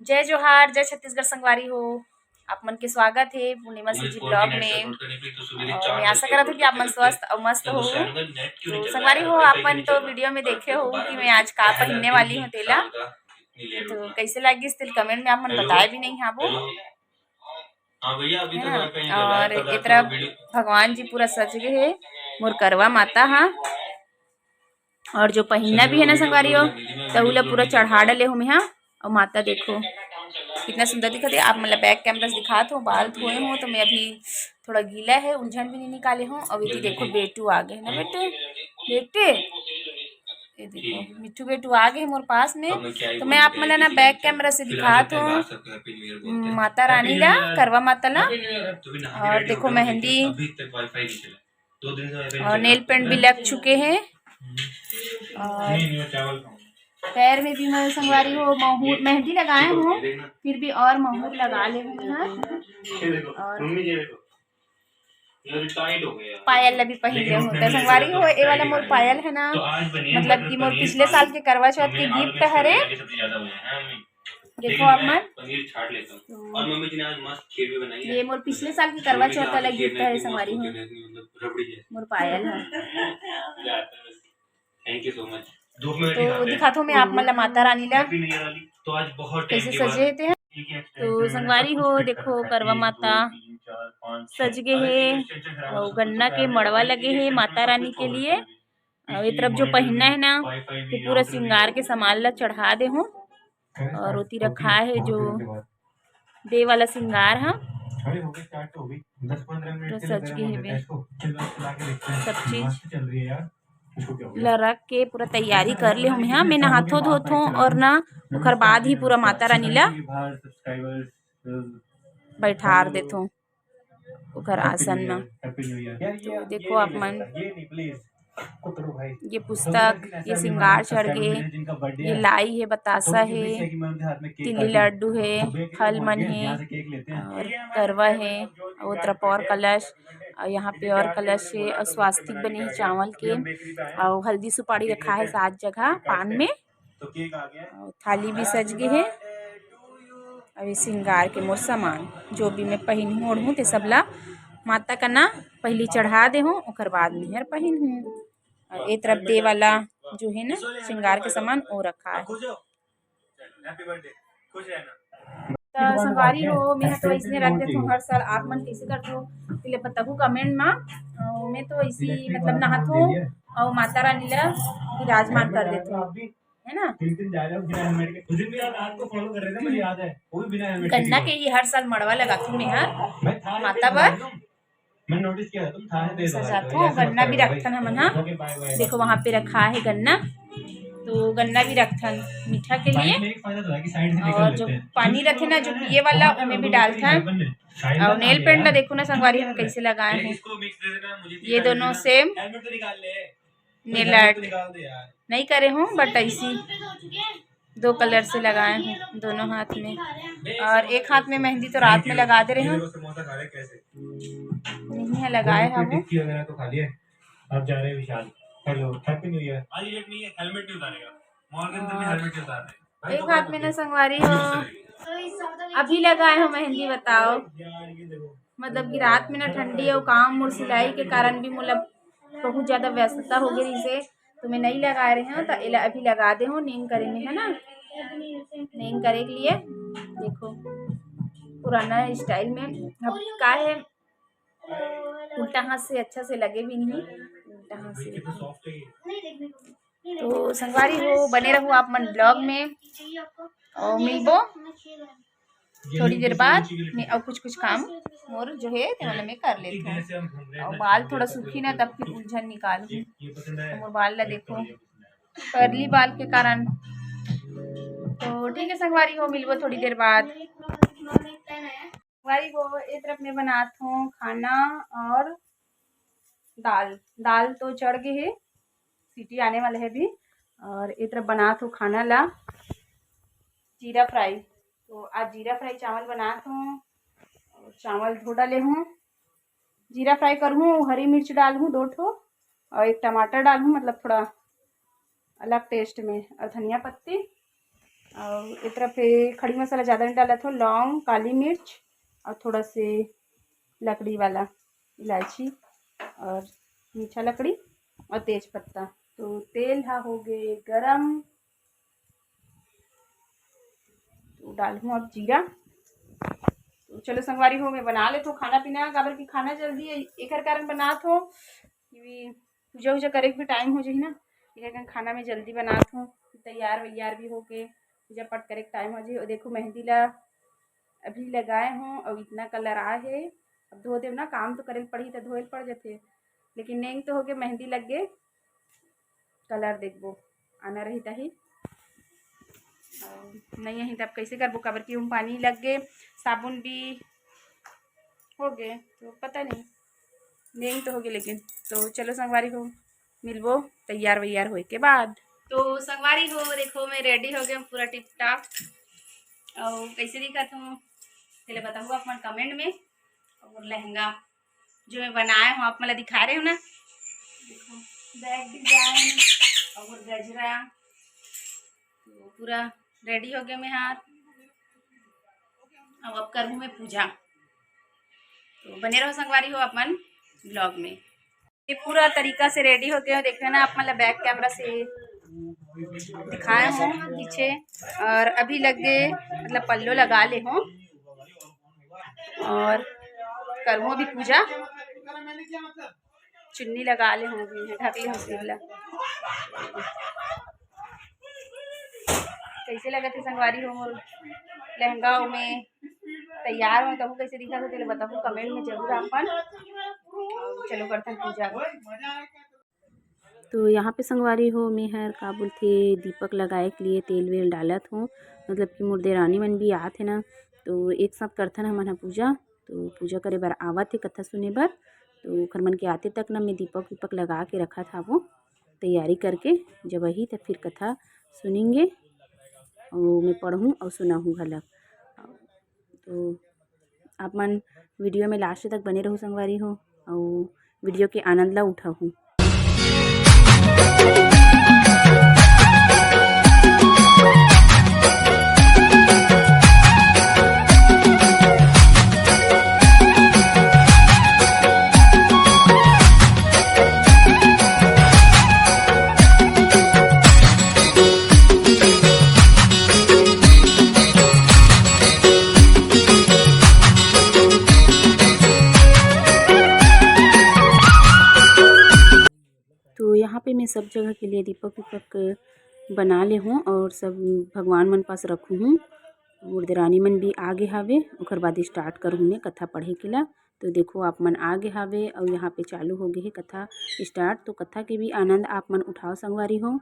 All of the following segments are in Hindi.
जय जोहार, जय छत्तीसगढ़ संगवारी हो। आप मन के स्वागत है पूर्णिमा जी ब्लॉग में। और मैं आशा करत हूँ कि आप मन स्वस्थ और मस्त हो। तो संगवारी हो, आप मन तो वीडियो में देखे हो कि मैं आज का पहनने वाली हूँ तेला। तो कैसे लगी तिल कमेंट में आप मन बताए भी नहीं हाँ वो, है ना। और एक तरफ भगवान जी पूरा सज गए है, मोर करवा माता हाँ। और जो पहिना भी है ना संगवारी हो, तहुला पूरा चढ़ा डले हूँ मैं हाँ। और माता देखो कितना सुंदर दिखत है। आप मतलब बैक कैमरा से दिखात हो, बाल धोए हो तो मैं अभी थोड़ा गीला है, उलझन भी नहीं निकाले हूँ। अभी तो देखो बेटू आ गए ना बेटे, बेटे ये देखो मिट्टू बेटू आ गए मोर पास में। तो मैं आप मतलब ना बैक कैमरा से दिखात हूँ माता रानी ला, करवा माता ला। और देखो मेहंदी और नेल पेंट भी लग चुके हैं। और पैर में भी मैं संगवारी हो महूर मेहंदी लगाए हूँ, फिर भी और महूर लगा ले हूँ यहाँ। और पायल भी पहन ले होता है संगवारी हो। ये वाला मोर पायल है ना, मतलब कि मोर पिछले साल के करवा चौथ के गिफ्ट हरे। देखो आप मन, ये मोर पिछले साल की करवा चौथ वाला गिफ्ट है संगवारी हो, मोर पायल है। Thank you so much. तो दिखाता हूँ मैं आप मतलब माता रानी ला कैसे सजे थे। तो संगवारी हो देखो करवा माता सज गए है और गन्ना के मड़वा लगे है माता रानी के लिए। और ये तरफ जो पहनना है ना, ये पूरा श्रृंगार के सामान ला चढ़ा दे हूँ। और उती रखा है जो दे वाला श्रृंगार है, सज के है सब चीज ला रख के पूरा तैयारी कर ले हूँ यहाँ। मैं नहाथो धोथो और ना ओकर बाद ही पूरा माता रानी ला बैठार देथो ओकर आसन में। तो देखो आप मन, ये पुस्तक, ये श्रृंगार चढ़ गए, ये लाई है, बतासा है, तिल्ली लड्डू है, फल मन है और करवा है। और तरफ और कलश, और यहाँ पे और कलश है और स्वास्तिक बने हैं चावल के। और हल्दी सुपारी रखा है 7 जगह पान में। और थाली भी सज गई है। अभी श्रृंगार के मोर सामान जो भी मैं पहन हूँ ओढ़ ते सबला माता का ना पहली चढ़ा दे हूँ, ओकर बाद मेहर पहन हूँ। और एक तरफ दे वाला जो है ना श्रृंगार के सामान वो रखा है। तो संगवारी हो मैं तो इसने रख देती हूँ हर साल। आप मन कैसे करते हो पहले बताओ कमेंट में। मैं तो इसी मतलब नहातो और माता रानी ला विराजमान कर देती हूँ, है ना। गन्ना के ये हर साल मड़वा लगाती हूँ मैं हर माता बर सजाता हूँ। गन्ना भी रखथन हमन हाँ, देखो वहाँ पे रखा है गन्ना। तो गन्ना भी रखथन मीठा के लिए। और जो पानी रखे ना जो पिए वाला उनमें भी डालथन। और नेल पेंट ला देखो ना संगवारी हम कैसे लगाए हैं, ये दोनों सेम नेल आर्ट नहीं करे हूँ बट ऐसी 2 कलर से लगाए हैं दोनों हाथ में। और एक हाथ में मेहंदी तो रात में लगा दे रहे हैं, नहीं है लगाए हैं वो। अब जा रहे हैं विशाल, हेलो हैप्पी न्यू ईयर। आज एक नहीं है, हेलमेट नहीं उतारेगा मॉर्गन तो हेलमेट नहीं उतार रहे। एक हाथ में ना संगवारी हो अभी लगाए हो मेहंदी, बताओ मतलब कि रात में ना ठंडी और काम और सिलाई के कारण भी मतलब बहुत ज्यादा व्यस्तता हो गई इसे, तो मैं नहीं लगा रहे हैं। तो अभी लगा दे हूँ नींद करे में, है ना। नींद करे के लिए देखो पुराना स्टाइल में। अब का है उल्टा हाथ से अच्छा से लगे भी नहीं, उल्टा हाथ से। तो संगवारी हो बने रहो आप मन ब्लॉग में और मिलबो थोड़ी देर बाद। मैं और कुछ काम और जो है मतलब मैं कर लेती हूँ। और बाल थोड़ा सूखी ना तब फिर उलझन निकालूँ। और बाल ला देखो कर्ली बाल के कारण। तो ठीक है संगवारी हो मिलबो थोड़ी देर बाद। संगवारी हो एक तरफ में बनाता हूँ खाना और दाल। दाल तो चढ़ गई है, सीटी आने वाले है भी। और एक तरफ बनाता हूँ खाना ला जीरा फ्राई। तो आज जीरा फ्राई चावल बनाता हूँ। चावल धो डाले हूँ, जीरा फ्राई करूँ, हरी मिर्च डालूँ 2 ठो और 1 टमाटर डालूँ मतलब थोड़ा अलग टेस्ट में, और धनिया पत्ती और एक तरफ खड़ी मसाला ज़्यादा नहीं डाला था, लौंग, काली मिर्च और थोड़ा से लकड़ी वाला इलायची और मीठा लकड़ी और तेज पत्ता। तो तेल हो गए गरम, तो डालूँ अब जीरा। तो चलो संगवारी हो, मैं बना ले तो खाना पीना, काबर की खाना जल्दी है एक कारण बना तो पूजा वूजा करे भी टाइम हो जाए ना, एक खाना में जल्दी बना तो तैयार वैयार भी हो के पूजा पाठ करे टाइम हो जाए। और देखो मेहंदी ला अभी लगाए हूँ और इतना कलर आ है, अब धो दे ना, काम तो करे पड़ी तो धोए पड़ जाते, लेकिन नहीं तो हो गए मेहंदी लग गए, कलर देखबो आना रही तही नहीं यही तब कैसे करबो, काबर की पानी लग गए, साबुन भी हो गए, तो पता नहीं तो हो गए। लेकिन तो चलो संगवारी हो मिलबो तैयार वैयार होए के बाद। तो संगवारी हो देखो मैं रेडी हो गया पूरा टिप टाप, और कैसे दिखत हूँ पहले बताऊँ आप मन कमेंट में। और लहंगा जो मैं बनाया हूँ आप मतलब दिखा रहे हो ना, देखो बैक डिजाइन और गजरा, तो पूरा रेडी हो गया मैं हार। अब करूँ मैं पूजा, तो बने रहो संगवारी हो अपन ब्लॉग में। ये पूरा तरीका से रेडी हो गया, देख रहे ना आप मतलब बैक कैमरा से दिखाए हूँ पीछे। और अभी लग गए मतलब पल्लो लगा ले हूँ और करूँ अभी पूजा, चुन्नी लगा ले हूँ अभी ढक ले हूँ सिरला। कैसे लगा थे संगवारी हो लहंगा में तैयार हो, कहूँ कैसे दिखा था तेरे बताओ कमेंट में जरूर अपन। चलो करते हैं पूजा। तो यहाँ पे संगवारी हो मैं हर का बोलते दीपक लगाए के लिए तेल वेल डालत हूँ, मतलब कि मोर देरानी मन भी आते ना, तो एक साथ करथन हमन पूजा। तो पूजा करे बर आवत है कथा सुने बर, तो खर मन के आते तक ना मैं दीपक विपक लगा के रखा था, वो तैयारी करके जब वही तब फिर कथा सुनेंगे और मैं पढ़ूँ और सुनाऊँ घलक। तो आप मन वीडियो में लास्ट तक बने रहो संगवारी हो और वीडियो के आनंद ला उठाऊँ। तो यहाँ पे मैं सब जगह के लिए दीपक विपक बना ले हूँ और सब भगवान मन पास रखूँ हूँ। मुर्देरानी मन भी आगे हावे, ओकर बाद स्टार्ट करूँ मैं कथा पढ़े के ला। तो देखो आप मन आगे हावे और यहाँ पे चालू हो गए है कथा स्टार्ट। तो कथा के भी आनंद आप मन उठाओ संगवारी हो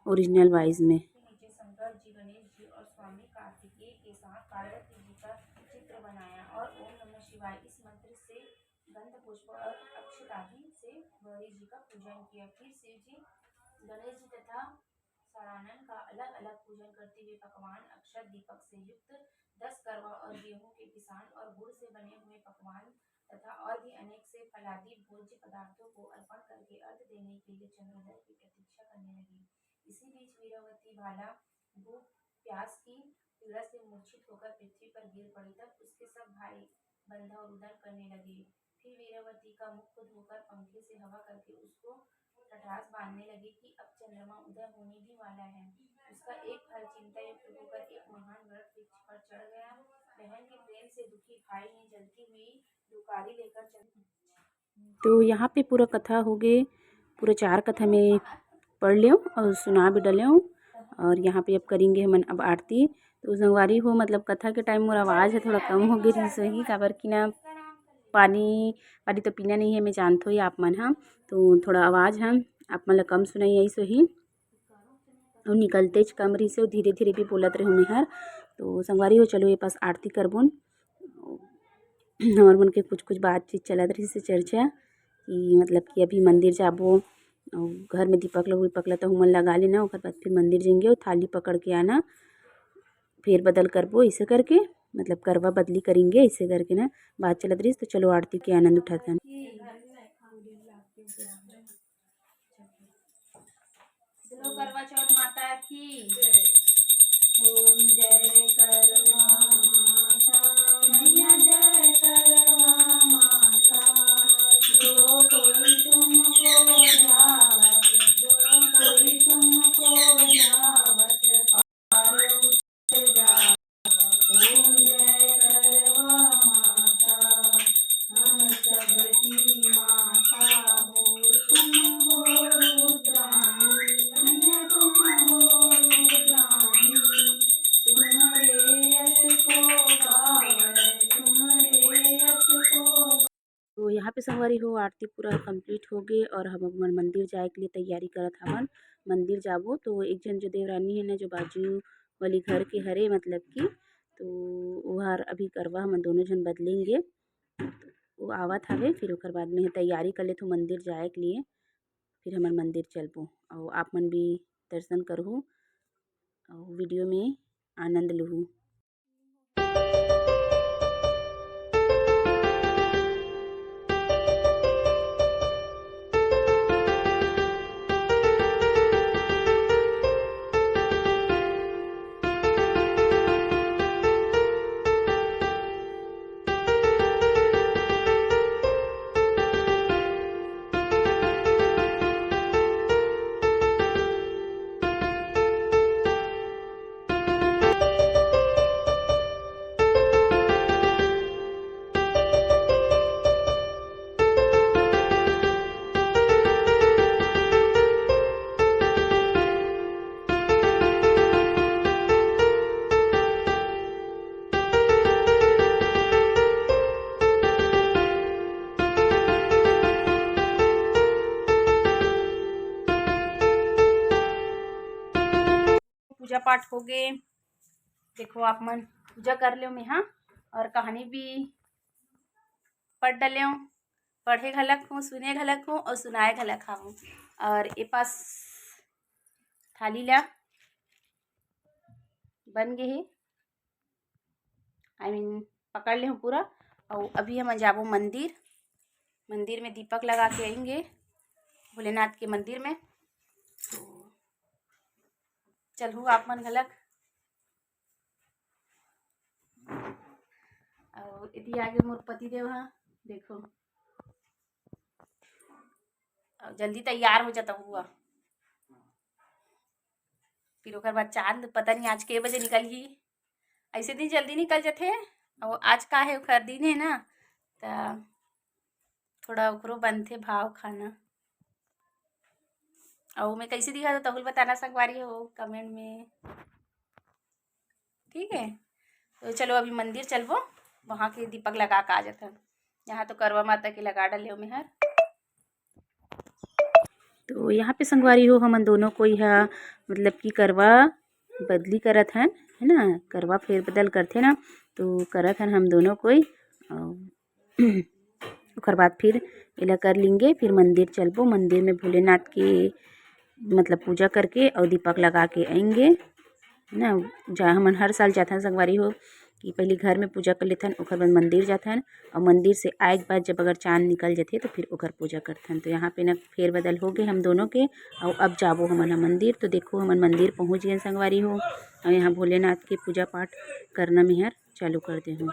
ओरिजिनल वाइज में। नीचे शंकर जी, गणेश जी और स्वामी कार्तिकेय के साथ पार्वती जी का चित्र बनाया और ओम नमः शिवाय इस मंत्र से गंध पुष्प और अक्षतादि से गौरी जी का पूजन किया। फिर शिव जी, गणेश जी तथा सारानन का अलग अलग पूजन करते हुए पकवान अक्षत दीपक से युक्त 10 करवा और गेहूं के पिसान और गुड़ से बने हुए पकवान तथा और भी अनेक से फलादि भोज्य पदार्थों को अर्पण करके अर्घ देने के लिए चंद्रोदय की प्रतीक्षा करने लगी। इसी बीच वीरवती भाला भूख प्यास की पीड़ा से मूर्छित होकर पृथ्वी पर गिर पड़ी, तब उसके सब भाई बंधा और रुदन करने लगे। फिर वीरवती का मुख धोकर पंखे से हवा करके उसको ठठास बांधने लगे कि अब चंद्रमा उदय होने ही वाला है। उसका एक फल चिंता युक्त होकर एक महान वृक्ष पर चढ़ गया। बहन के प्रेम से दुखी भाई ने जलती हुई लुकारी लेकर चल। तो यहाँ पे पूरा कथा हो गए, पूरा 4 कथा में पढ़ लियो और सुना भी डले हूँ। और यहाँ पे अब करेंगे हम अब आरती। तो संगवारी हो मतलब कथा के टाइम मोर आवाज़ है थोड़ा कम हो गई सही, काबर की ना पानी तो पीना नहीं है, मैं जानते हो आप मन। हाँ तो थोड़ा आवाज़ है आप मन कम सुनाई आई सही और निकलते कम रही से धीरे धीरे भी बोलत रहे मैं हर। तो संगवारी हो चलो ये पास आरती करबोन और मन के कुछ बातचीत चलत रही से चर्चा कि मतलब कि अभी मंदिर जाबो और घर में दीपक ला तो मन लगा लेना, और बाद फिर मंदिर जाएंगे और थाली पकड़ के आना, फेर बदल करबो ऐसे करके मतलब करवा बदली करेंगे ऐसे करके ना बात चलत रही। तो चलो आरती के आनंद उठाते हैं। करवा चौथ माता की ओम जय करवा माता मैया जय करवा माता, जो कोई तुमको ध्यावत, जो कोई तुमको ध्यावत पार उठ जा। ओम जय करवा माता, हम सबकी माता हो तुम हो रुद्राणी, मैया तुम हो रुद्राणी, तुम्हारे यश को गावै, तुम्हारे यश को। तो यहाँ पे संगवारी हो आरती पूरा कंप्लीट हो गए और हम अपन मंदिर जाए के लिए तैयारी करत हवन। मंदिर जाबो तो एक जन जो देवरानी है ना, जो बाजू वाली घर के हरे मतलब की, तो वह अभी करवा हम दोनों जन बदलेंगे। वो आवत हवे, फिर ओकर बाद में तैयारी कर ले तो मंदिर जाए के लिए, फिर हमन मंदिर चलबो और आप मन भी दर्शन करहु और वीडियो में आनंद लूँ। पूजा पाठ हो गए, देखो आप मन पूजा कर लो मैं, हाँ, और कहानी भी पढ़ डले हूँ, पढ़े घलक हूँ, सुने घलक हूँ और सुनाए घलक हूँ। और ये पास थाली ला बन गए है, आई मीन पकड़ ले हूँ पूरा। और अभी हम जाबो मंदिर, मंदिर में दीपक लगा के आएंगे भोलेनाथ के मंदिर में। तो चलू आप मन घलक, और इति आगे मोर पति देव हाँ, देखो और जल्दी तैयार हो जाता हुआ। फिर ओकर बाद चांद पता नहीं आज के बजे निकल ही, ऐसे दिन जल्दी निकल जाते। और आज का है ओखर दिन है ना, तो थोड़ा ओकरो बनते भाव खाना। और मैं कैसे दिखा तो तहुल बताना संगवारी हो कमेंट में, ठीक है। तो चलो अभी मंदिर चलबो, वहाँ के दीपक लगा के आ जाते हैं। यहाँ तो करवा माता के लगा डाले हो मेहर। तो यहाँ पे संगवारी हो हमन दोनों को यह मतलब कि करवा बदली करत हन, है ना, करवा फेर बदल करथे ना, तो करत हन हम दोनों कोई। ओकर बाद फिर एला कर लेंगे, फिर मंदिर चलबो, मंदिर में भोलेनाथ के मतलब पूजा करके और दीपक लगा के आएंगे, है ना। जा हमन हर साल जाथन संगवारी हो कि पहले घर में पूजा कर लेथन, ओकर बाद मंदिर जाथन, और मंदिर से आए के बाद जब अगर चाँद निकल जाथे तो फिर ओकर पूजा करथन। तो यहाँ पे ना फेर बदल हो गए हम दोनों के, और अब जाबो हमन ह मंदिर। तो देखो हमन मंदिर पहुँच गए संगवारी हो, और यहाँ भोलेनाथ के पूजा पाठ करना मेहर चालू कर दे हूँ।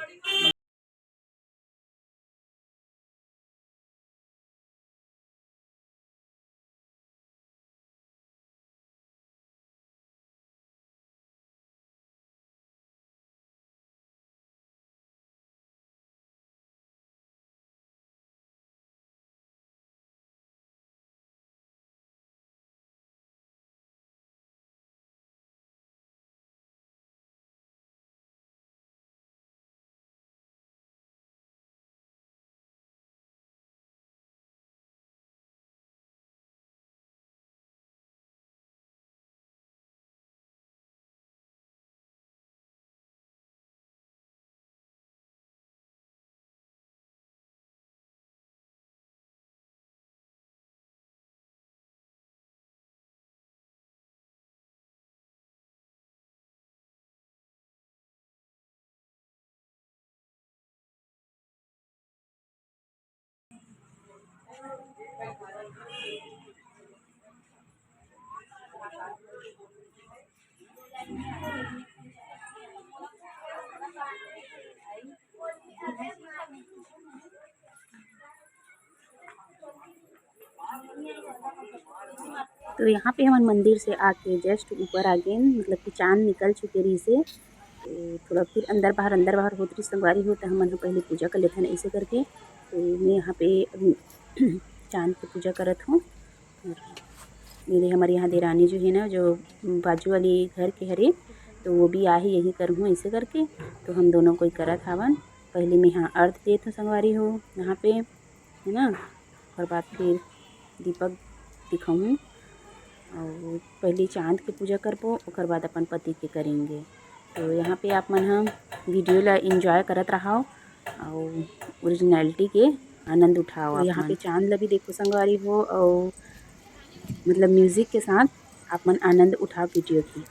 तो यहाँ पे हम मंदिर से आके जस्ट ऊपर आ गए, मतलब कि चाँद निकल चुके रही से, तो थोड़ा फिर अंदर बाहर होत रही संगवारी हो, तो हमन पहले पूजा कर लेते हैं ऐसे करके। तो मैं यहाँ पे अभी चाँद की पूजा करत हूँ। और मेरे हमारे यहाँ देरानी जो है ना, जो बाजू वाली घर के हरे, तो वो भी आ ही यही करूँ ऐसे करके। तो हम दोनों कोई करत हवन। पहले मैं यहाँ अर्घ देत हूँ संगवारी हो यहाँ पे, है ना। और बाद फिर दीपक दिखाऊँ, और पहले चाँद के पूजा करबो, ओकर बाद अपन पति के करेंगे। तो यहाँ पे आप मन हम वीडियो ला एंजॉय करत रहो और ओरिजिनलिटी के आनंद उठाओ। तो यहाँ पे चाँद ला भी देखो संगवारी हो, और मतलब म्यूज़िक के साथ आप मन आनंद उठाओ वीडियो की।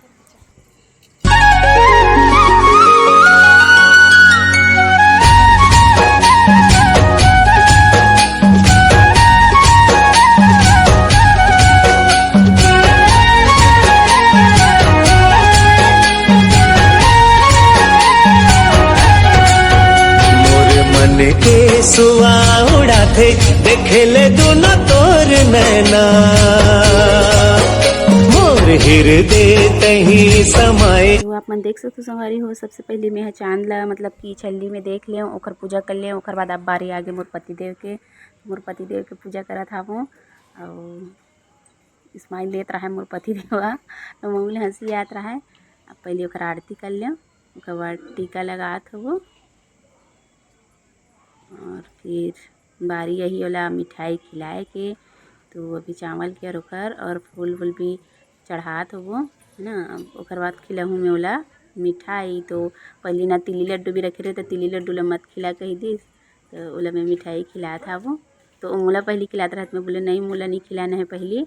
के सुआ उड़ाथे देखे ले दोनों तोर नैना, मोर हृदय तही समाए। तो आप मन देख सकते संगवारी हो, सबसे पहले मैं चाँद ला मतलब कि छल्ली में देख ले, ओकर पूजा कर ले, ओकर बाद अब बारी आगे मोर पति देव के पूजा करत हूँ। और स्माइल देत रहा है मोर पति देवा, तो मुँह हंसी आत रहा है। अब पहले ओकर आरती कर ले, ओकर बाद टीका लगात हो, और फिर बारी यही वाला मिठाई खिलाए के। तो अभी चावल के और फूल वूल भी चढ़ात हो, है ना। अब ओकर बाद खिलाऊँ मैं ओला मिठाई। तो पहले ना तिली लड्डू भी रखे रहे, तो तिली लड्डू ला मत खिला कही दिस, तो ओला मैं मिठाई खिलात हूँ। तो मोला पहले खिलात रहत, मैं बोले नहीं मोला नहीं खिलाना है, पहले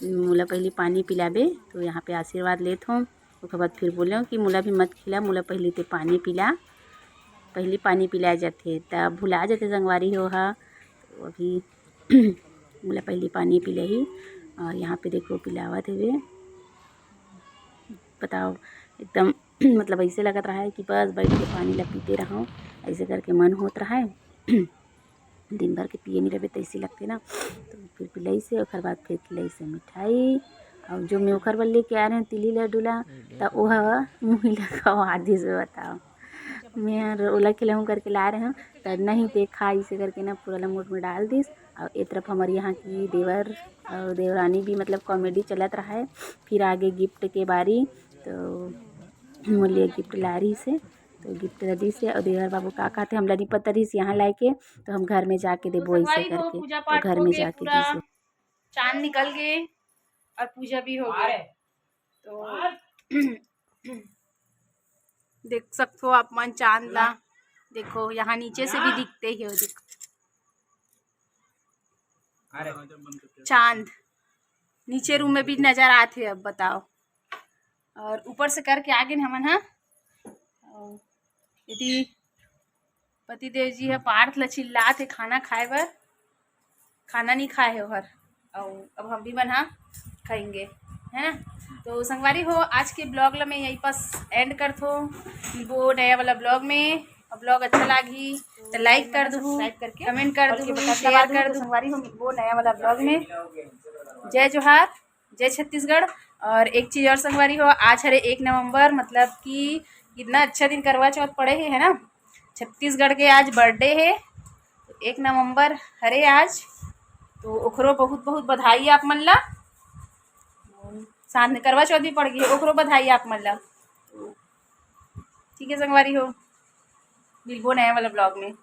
मोला पहले पानी पिलाबे। तो यहाँ पे आशीर्वाद लेत हूँ। ओकर बाद फिर बोले कि मोला भी मत खिला, मोला पहले ते पानी पिला, पहले पानी पिलाए जाते, तब भुला जाते संगवारी हो। तो अभी मोला पहले पानी पिलाई, और यहाँ पे देखो पिलावत हुए। बताओ एकदम मतलब ऐसे लगत रहा है कि बस बैठ के पानी ला पीते रहो, ऐसे करके मन होत रहा है। दिन भर के पिए नहीं रहे तो ऐसे लगते ना। तो फिर पिलाई से ओकर बाद फिर खिलाई से मिठाई, और जो मैं ओखर बल लेके आ रहे हैं तिली लड्डू ला, तो वह मुँह लगाओ आदि से। बताओ मैं ओला खिलाऊँ करके ला रहे हैं, तो नहीं देखा इसे करके ना पूरा ला मुँह में डाल दिस। और एक तरफ हमारे यहाँ की देवर और देवरानी भी मतलब कॉमेडी चलत रहा है। फिर आगे गिफ्ट के बारी, तो मोले गिफ्ट ला रही से, तो गिफ्ट दी से। और देवर बाबू का कहते हम लड़ी पत्ता रही यहाँ लाए के, तो हम घर में जाके देबो ऐसे करके। तो घर में जाके दी से चाँद निकल गए और पूजा भी हो गई। तो देख सकते हो आप मन चाँद ला, देखो यहाँ नीचे से भी दिखते ही हो, देखो चाँद नीचे रूम में भी नजर आते। अब बताओ, और ऊपर से करके आगे हमन हाँ। यदि पति देव जी है पार्थ ला चिल्लात है खाना खाए बर, खाना नहीं खाए है हर, और अब हम भी मन हाँ खाएंगे, है ना। तो संगवारी हो, आज के ब्लॉग ला मैं यहीं पास एंड कर थो। वो नया वाला ब्लॉग में, और ब्लॉग अच्छा लगी तो लाइक कर दो, कमेंट कर दो, शेयर कर दो। संगवारी हो वो नया वाला ब्लॉग में। जय जोहार, जय छत्तीसगढ़। और एक चीज़ और संगवारी हो, आज हरे 1 नवंबर, मतलब कि इतना अच्छा दिन करवा चौथ पड़े है ना। छत्तीसगढ़ के आज बर्थडे है, 1 नवंबर हरे आज। तो ओकरो बहुत बहुत बधाई आप मन ला। साथ में करवा चौथ भी पड़ गई है, ओकरो बधाई आप मन ला। ठीक है संगवारी हो, मिलबो नया वाला ब्लॉग में।